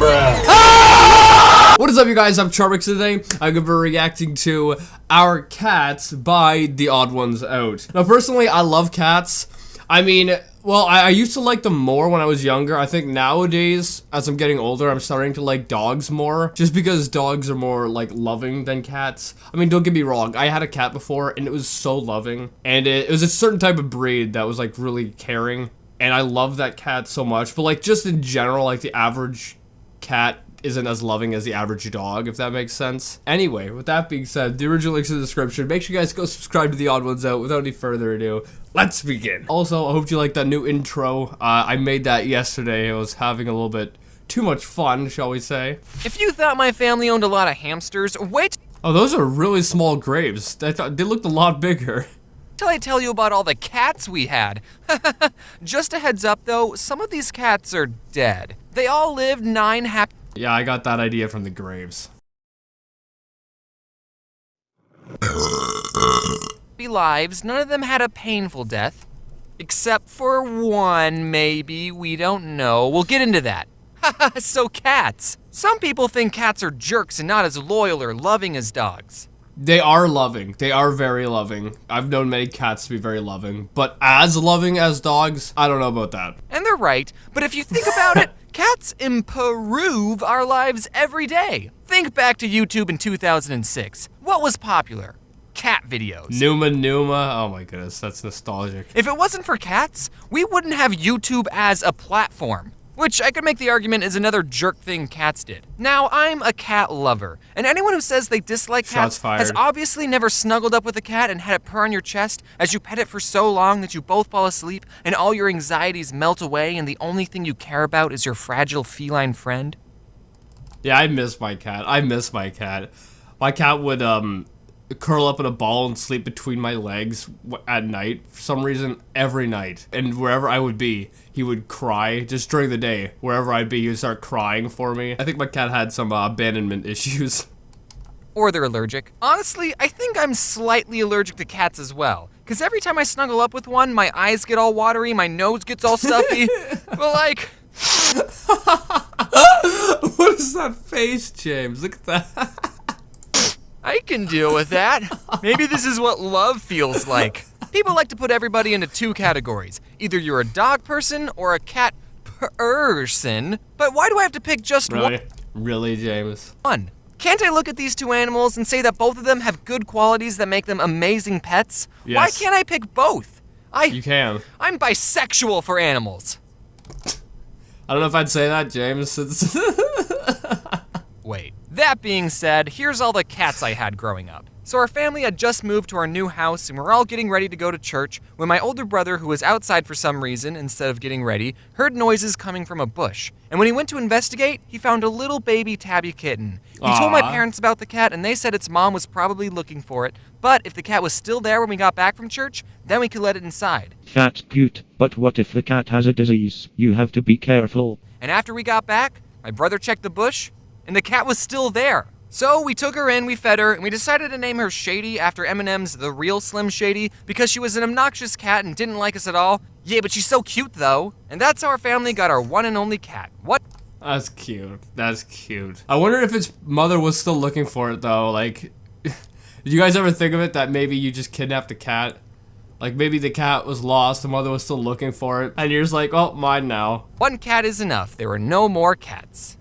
What is up, you guys? I'm Charmx today. I'm gonna be reacting to Our Cats by The Odd Ones Out. Now, personally, I love cats. I mean, well, I used to like them more when I was younger. I think nowadays, as I'm getting older, I'm starting to like dogs more. Just because dogs are more, like, loving than cats. I mean, don't get me wrong. I had a cat before, and it was so loving. And it was a certain type of breed that was, like, really caring. And I love that cat so much. But, like, just in general, like, the average cat isn't as loving as the average dog, if that makes sense. Anyway, with that being said, the original link's in the description. Make sure you guys go subscribe to The Odd Ones Out. Without any further ado, let's begin. Also, I hope you like that new intro. I made that yesterday. I was having a little bit too much fun, shall we say. If you thought my family owned a lot of hamsters, wait Oh, those are really small graves. I thought they looked a lot bigger. till I tell you about all the cats we had. Just a heads up though, some of these cats are dead. They all lived 9 happy Yeah, I got that idea from the graves. lives. None of them had a painful death. Except for one, maybe. We don't know. We'll get into that. So cats. Some people think cats are jerks and not as loyal or loving as dogs. They are loving. They are very loving. I've known many cats to be very loving. But as loving as dogs, I don't know about that. And they're right, but if you think about it, cats improve our lives every day. Think back to YouTube in 2006. What was popular? Cat videos. Numa. Oh my goodness, that's nostalgic. If it wasn't for cats, we wouldn't have YouTube as a platform. Which I could make the argument is another jerk thing cats did. Now, I'm a cat lover, and anyone who says they dislike Shots cats fired. has obviously never snuggled up with a cat and had it purr on your chest as you pet it for so long that you both fall asleep and all your anxieties melt away and the only thing you care about is your fragile feline friend. Yeah, I miss my cat. My cat would, curl up in a ball and sleep between my legs at night for some reason every night. And wherever I would be, he would cry. Just during the day, wherever I'd be, he would start crying for me. I think my cat had some abandonment issues. Or they're allergic. Honestly, I think I'm slightly allergic to cats as well. Because every time I snuggle up with one, my eyes get all watery, my nose gets all stuffy. But like... What is that face, James? Look at that. I can deal with that. Maybe this is what love feels like. People like to put everybody into 2 categories. Either you're a dog person or a cat person. But why do I have to pick just Really? Really, James? one? Can't I look at these 2 animals and say that both of them have good qualities that make them amazing pets? Yes. Why can't I pick both? You can. I'm bisexual for animals. I don't know if I'd say that, James. Wait. That being said, here's all the cats I had growing up. So our family had just moved to our new house and we're all getting ready to go to church when my older brother, who was outside for some reason instead of getting ready, heard noises coming from a bush. And when he went to investigate, he found a little baby tabby kitten. He told my parents about the cat and they said its mom was probably looking for it, but if the cat was still there when we got back from church, then we could let it inside. That's cute, but what if the cat has a disease? You have to be careful. And after we got back, my brother checked the bush, and the cat was still there. So we took her in, we fed her, and we decided to name her Shady after Eminem's The Real Slim Shady because she was an obnoxious cat and didn't like us at all. Yeah, but she's so cute though. And that's how our family got our one and only cat. What? That's cute. That's cute. I wonder if its mother was still looking for it though. Like, did you guys ever think of it that maybe you just kidnapped a cat? Like maybe the cat was lost, the mother was still looking for it, and you're just like, oh, mine now. One cat is enough. There were no more cats.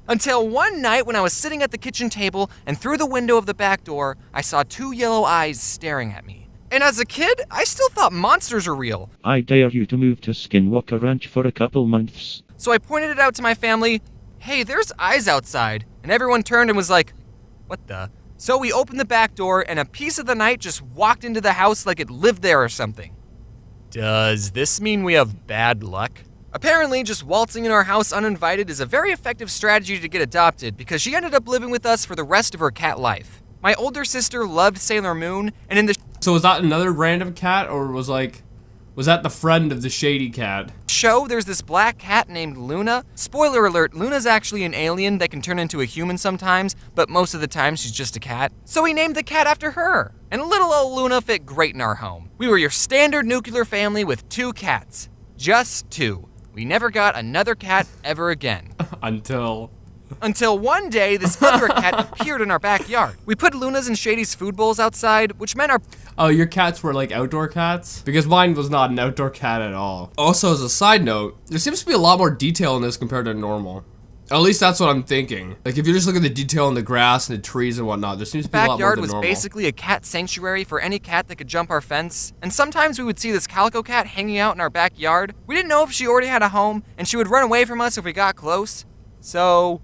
Until one night when I was sitting at the kitchen table and through the window of the back door, I saw 2 yellow eyes staring at me. And as a kid, I still thought monsters are real. I dare you to move to Skinwalker Ranch for a couple months. So I pointed it out to my family, hey, there's eyes outside. And everyone turned and was like, what the? So we opened the back door and a piece of the night just walked into the house like it lived there or something. Does this mean we have bad luck? Apparently, just waltzing in our house uninvited is a very effective strategy to get adopted because she ended up living with us for the rest of her cat life. My older sister loved Sailor Moon, and in the So was that another random cat, or was that the friend of the Shady cat? show, there's this black cat named Luna. Spoiler alert, Luna's actually an alien that can turn into a human sometimes, but most of the time she's just a cat. So we named the cat after her. And little old Luna fit great in our home. We were your standard nuclear family with 2 cats. Just 2. we never got another cat ever again. Until One day, this other cat appeared in our backyard. We put Luna's and Shady's food bowls outside, which meant our... Oh, your cats were like outdoor cats? Because mine was not an outdoor cat at all. Also, as a side note, there seems to be a lot more detail in this compared to normal. At least that's what I'm thinking. Like, if you just look at the detail in the grass and the trees and whatnot, there seems to be a lot more backyard than was normal. basically a cat sanctuary for any cat that could jump our fence, and sometimes we would see this calico cat hanging out in our backyard. We didn't know if she already had a home, and she would run away from us if we got close. So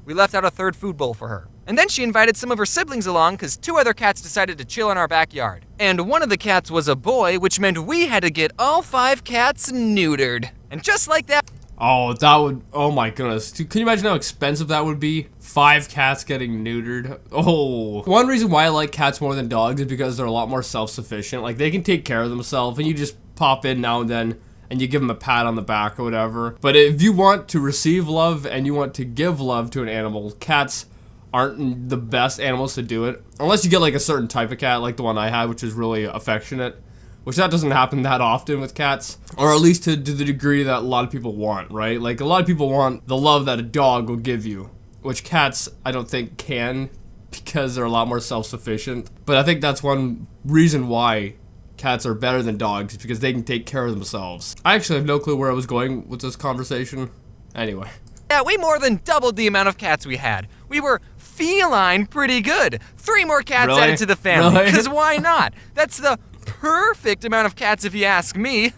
we left out a third food bowl for her. And then she invited some of her siblings along because 2 other cats decided to chill in our backyard. And one of the cats was a boy, which meant we had to get all 5 cats neutered. And just like that... Oh, that would... Oh my goodness. Can you imagine how expensive that would be? 5 cats getting neutered. Oh. One reason why I like cats more than dogs is because they're a lot more self-sufficient. Like, they can take care of themselves, and you just pop in now and then, and you give them a pat on the back or whatever. But if you want to receive love and you want to give love to an animal, cats aren't the best animals to do it. Unless you get like a certain type of cat, like the one I had, which is really affectionate. Which that doesn't happen that often with cats. Or at least to the degree that a lot of people want, right? Like, a lot of people want the love that a dog will give you. Which cats, I don't think, can. Because they're a lot more self-sufficient. But I think that's one reason why cats are better than dogs. Because they can take care of themselves. I actually have no clue where I was going with this conversation. Anyway. Yeah, we more than doubled the amount of cats we had. We were feline pretty good. 3 more cats Really? added to the family. Really? Because why not? That's the perfect amount of cats if you ask me.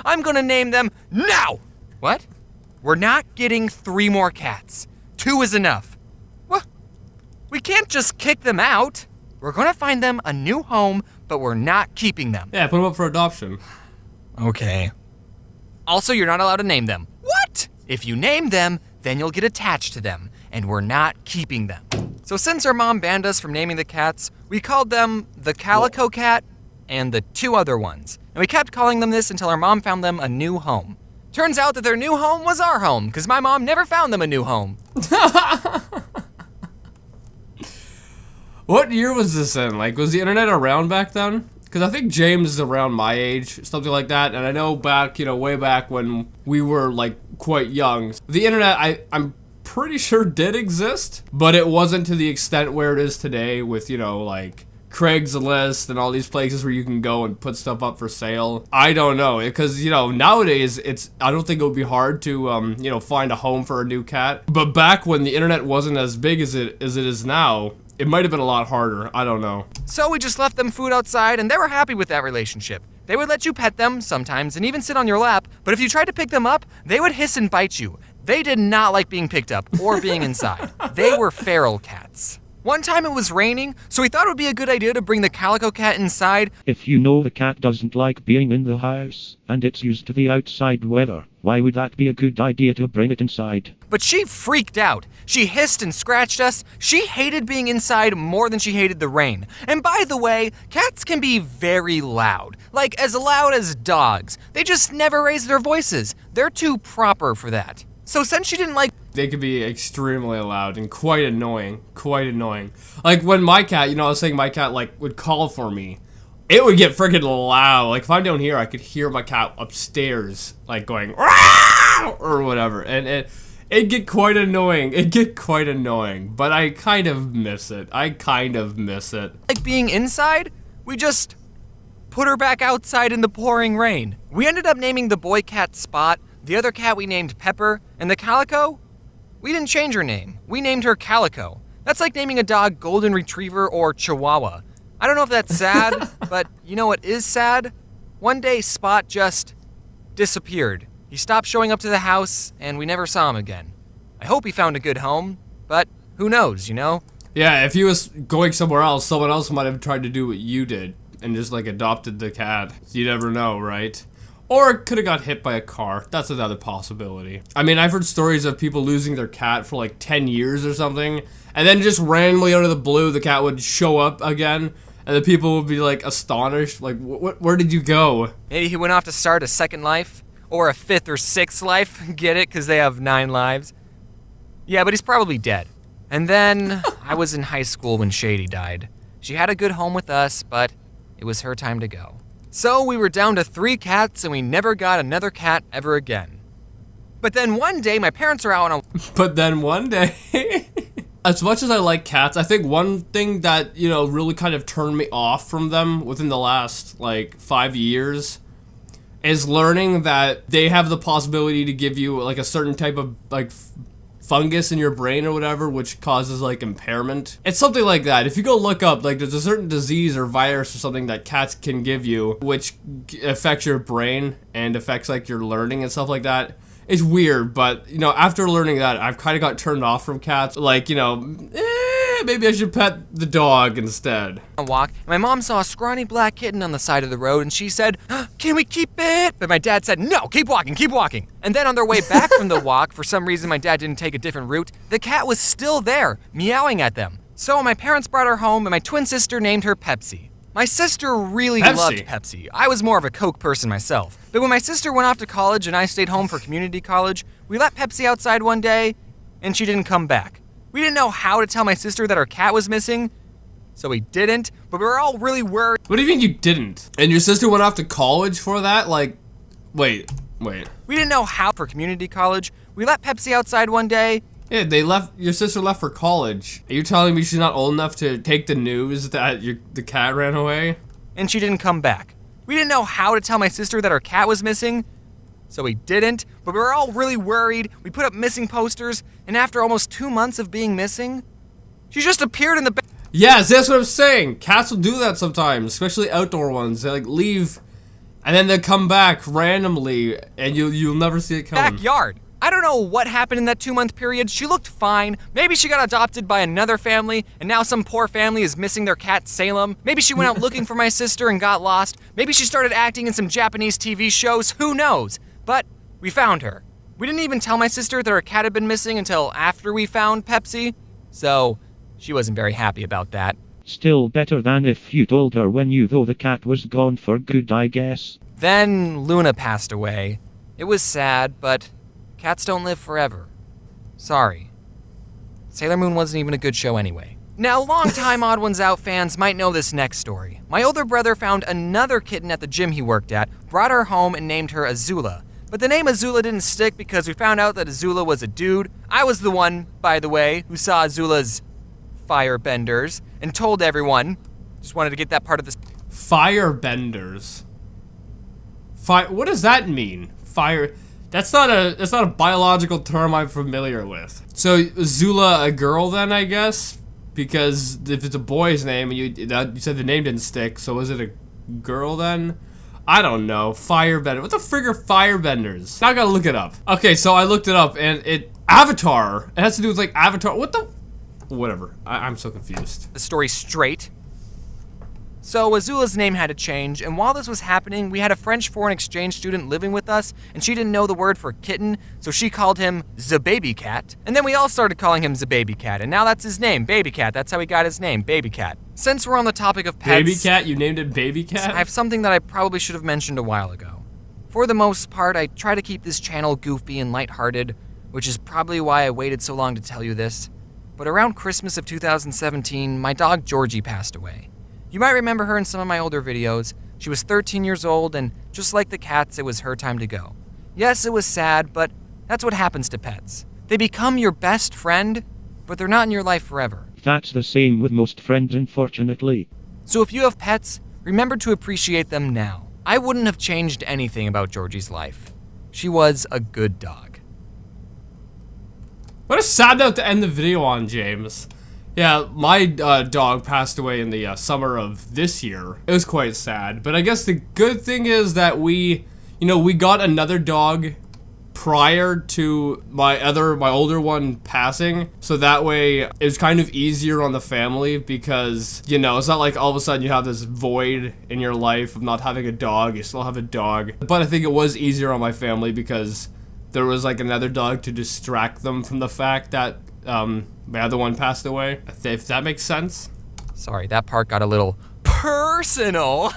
I'm gonna name them now. What? We're not getting 3 more cats. 2 is enough. Well, we can't just kick them out. We're gonna find them a new home, but we're not keeping them. Yeah, put them up for adoption. Okay. Also, you're not allowed to name them. What? If you name them, then you'll get attached to them, and we're not keeping them. So since our mom banned us from naming the cats, we called them the Calico Cat and the 2 other ones. And we kept calling them this until our mom found them a new home. Turns out that their new home was our home, because my mom never found them a new home. What year was this in? Like, was the internet around back then? Because I think James is around my age, something like that. And I know back, way back when we were, like, quite young. The internet, I'm pretty sure did exist, but it wasn't to the extent where it is today with, like, Craigslist and all these places where you can go and put stuff up for sale. I don't know, because, nowadays, I don't think it would be hard to, find a home for a new cat. But back when the internet wasn't as big as it is now, it might have been a lot harder. I don't know. So we just left them food outside, and they were happy with that relationship. They would let you pet them sometimes and even sit on your lap, but if you tried to pick them up, they would hiss and bite you. They did not like being picked up or being inside. They were feral cats. One time it was raining, so we thought it would be a good idea to bring the Calico Cat inside. If you know the cat doesn't like being in the house, and it's used to the outside weather, why would that be a good idea to bring it inside? But she freaked out. She hissed and scratched us. She hated being inside more than she hated the rain. And by the way, cats can be very loud. Like as loud as dogs. They just never raise their voices. They're too proper for that. So since she didn't like... They could be extremely loud and quite annoying. Quite annoying. Like when my cat, I was saying my cat like would call for me. It would get freaking loud. Like if I'm down here, I could hear my cat upstairs like going "Rah!" or whatever. And it'd get quite annoying. It'd get quite annoying. But I kind of miss it. Like being inside, we just put her back outside in the pouring rain. We ended up naming the boy cat Spot. The other cat we named Pepper, and the Calico, we didn't change her name. We named her Calico. That's like naming a dog Golden Retriever or Chihuahua. I don't know if that's sad, but you know what is sad? One day Spot just disappeared. He stopped showing up to the house, and we never saw him again. I hope he found a good home, but who knows, Yeah, if he was going somewhere else, someone else might have tried to do what you did, and just like adopted the cat. You never know, right? Or it could have got hit by a car. That's another possibility. I mean, I've heard stories of people losing their cat for like 10 years or something. And then just randomly out of the blue, the cat would show up again. And the people would be like astonished. Like, where did you go? Maybe he went off to start a second life. Or a 5th or 6th life. Get it? Because they have 9 lives. Yeah, but he's probably dead. And then I was in high school when Shady died. She had a good home with us, but it was her time to go. So we were down to 3 cats, and we never got another cat ever again. But then one day, my parents are out on a But then one day, as much as I like cats, I think one thing that, you know, really kind of turned me off from them within the last, like, 5 years is learning that they have the possibility to give you, like, a certain type of, like, fungus in your brain or whatever, which causes, like, impairment. It's something like that. If you go look up, like, there's a certain disease or virus or something that cats can give you, which affects your brain and affects, like, your learning and stuff like that. It's weird, but, you know, after learning that, I've kind of got turned off from cats. Like, you know, maybe I should pet the dog instead. walk, and my mom saw a scrawny black kitten on the side of the road, and she said, "Can we keep it?" But my dad said, "No, keep walking, keep walking." And then on their way back from the walk, for some reason my dad didn't take a different route, the cat was still there, meowing at them. So my parents brought her home, and my twin sister named her Pepsi. My sister really loved Pepsi. I was more of a Coke person myself. But when my sister went off to college and I stayed home for community college, we let Pepsi outside one day, and she didn't come back. We didn't know how to tell my sister that our cat was missing, so we didn't, but we were all really worried. What do you mean you didn't? And your sister went off to college for that? Like, wait. We didn't know how for community college. We let Pepsi outside one day. Yeah, your sister left for college. Are you telling me she's not old enough to take the news that the cat ran away? And she didn't come back. We didn't know how to tell my sister that our cat was missing, so we didn't, but we were all really worried. We put up missing posters, and after almost 2 months of being missing, she just appeared in the bed. Yes, that's what I'm saying. Cats will do that sometimes, especially outdoor ones. They, like, leave, and then they come back randomly, and you'll never see it coming. Backyard. I don't know what happened in that 2-month period. She looked fine. Maybe she got adopted by another family, and now some poor family is missing their cat Salem. Maybe she went out looking for my sister and got lost. Maybe she started acting in some Japanese TV shows. Who knows? But we found her. We didn't even tell my sister that her cat had been missing until after we found Pepsi, so she wasn't very happy about that. Still better than if you told her when you thought the cat was gone for good, I guess. Then Luna passed away. It was sad, but cats don't live forever. Sorry. Sailor Moon wasn't even a good show anyway. Now, longtime Odd Ones Out fans might know this next story. My older brother found another kitten at the gym he worked at, brought her home, and named her Azula. But the name Azula didn't stick because we found out that Azula was a dude. I was the one, by the way, who saw Azula's firebenders and told everyone. Just wanted to get that part of this. Firebenders. What does that mean? Fire. That's not a biological term I'm familiar with. So Azula a girl then, I guess, because if it's a boy's name and you said the name didn't stick, so is it a girl then? I don't know. Firebender. What the frig are firebenders? Now I gotta look it up. Okay, so I looked it up and Avatar. It has to do with like Avatar. What the? Whatever. I'm so confused. The story straight. So Azula's name had to change, and while this was happening, we had a French foreign exchange student living with us, and she didn't know the word for kitten, so she called him the baby cat. And then we all started calling him the baby cat, and now that's his name, Baby Cat. That's how he got his name, Baby Cat. Since we're on the topic of pets, Baby Cat? You named it Baby Cat? I have something that I probably should have mentioned a while ago. For the most part, I try to keep this channel goofy and lighthearted, which is probably why I waited so long to tell you this. But around Christmas of 2017, my dog Georgie passed away. You might remember her in some of my older videos. She was 13 years old, and just like the cats, it was her time to go. Yes, it was sad, but that's what happens to pets. They become your best friend, but they're not in your life forever. That's the same with most friends, unfortunately. So if you have pets, remember to appreciate them now. I wouldn't have changed anything about Georgie's life. She was a good dog. What a sad note to end the video on, James. Yeah, my dog passed away in the summer of this year. It was quite sad, but I guess the good thing is that we got another dog prior to my older one passing, so that way it was kind of easier on the family because, it's not like all of a sudden you have this void in your life of not having a dog. You still have a dog, but I think it was easier on my family because there was like another dog to distract them from the fact that my other one passed away, if that makes sense. Sorry, that part got a little personal.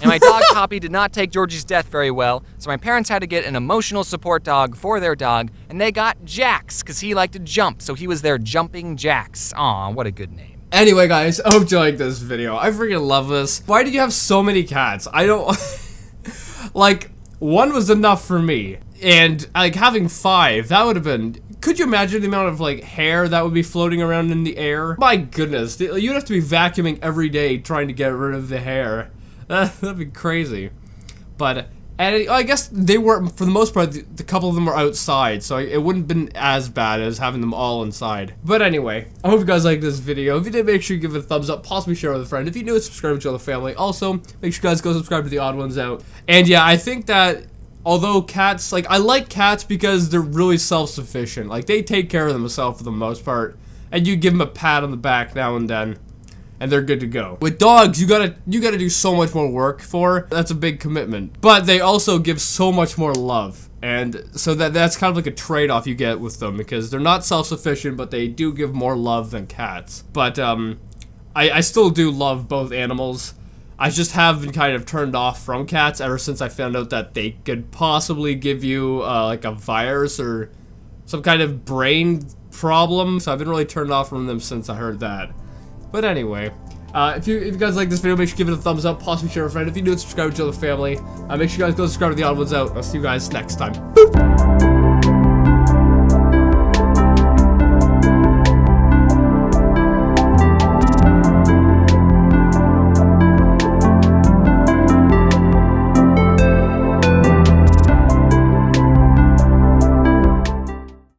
And my dog Poppy did not take Georgie's death very well, so my parents had to get an emotional support dog for their dog, and they got Jax, because he liked to jump, so he was their Jumping Jax. Aw, what a good name. Anyway, guys, I hope you liked this video. I freaking love this. Why do you have so many cats? I don't... like, one was enough for me. And like having 5, that would have been. Could you imagine the amount of like hair that would be floating around in the air? My goodness, you'd have to be vacuuming every day trying to get rid of the hair. That'd be crazy. But and I guess they were, for the most part, the couple of them were outside, so it wouldn't have been as bad as having them all inside. But anyway, I hope you guys liked this video. If you did, make sure you give it a thumbs up, possibly share with a friend. If you're new, subscribe to the family. Also, make sure you guys go subscribe to the Odd Ones Out. And yeah, I think that although cats, like, I like cats because they're really self-sufficient. Like, they take care of themselves for the most part. And you give them a pat on the back now and then, and they're good to go. With dogs, you gotta do so much more work for. That's a big commitment. But they also give so much more love. And so that's kind of like a trade-off you get with them, because they're not self-sufficient, but they do give more love than cats. But, I still do love both animals. I just have been kind of turned off from cats ever since I found out that they could possibly give you, like a virus or some kind of brain problem. So I've been really turned off from them since I heard that. But anyway, if you guys like this video, make sure you give it a thumbs up, possibly share with a friend. If you do, subscribe to the family. Make sure you guys go subscribe to the Odd Ones Out. I'll see you guys next time. Boop.